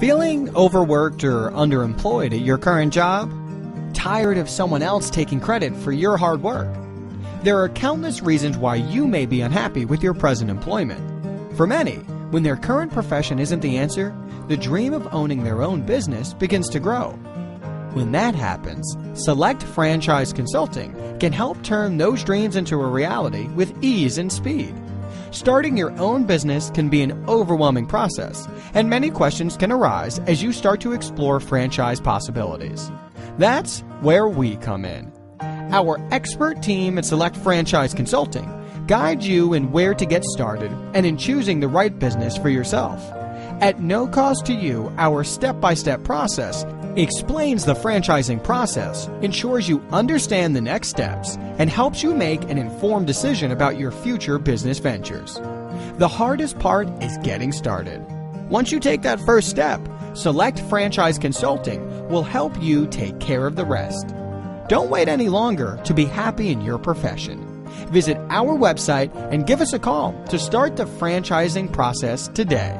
Feeling overworked or underemployed at your current job? Tired of someone else taking credit for your hard work? There are countless reasons why you may be unhappy with your present employment. For many, when their current profession isn't the answer, the dream of owning their own business begins to grow. When that happens, Select Franchise Consulting can help turn those dreams into a reality with ease and speed. Starting your own business can be an overwhelming process, and many questions can arise as you start to explore franchise possibilities. That's where we come in. Our expert team at Select Franchise Consulting guides you in where to get started and in choosing the right business for yourself. At no cost to you, our step-by-step process explains the franchising process, ensures you understand the next steps, and helps you make an informed decision about your future business ventures. The hardest part is getting started. Once you take that first step, Select Franchise Consulting will help you take care of the rest. Don't wait any longer to be happy in your profession. Visit our website and give us a call to start the franchising process today.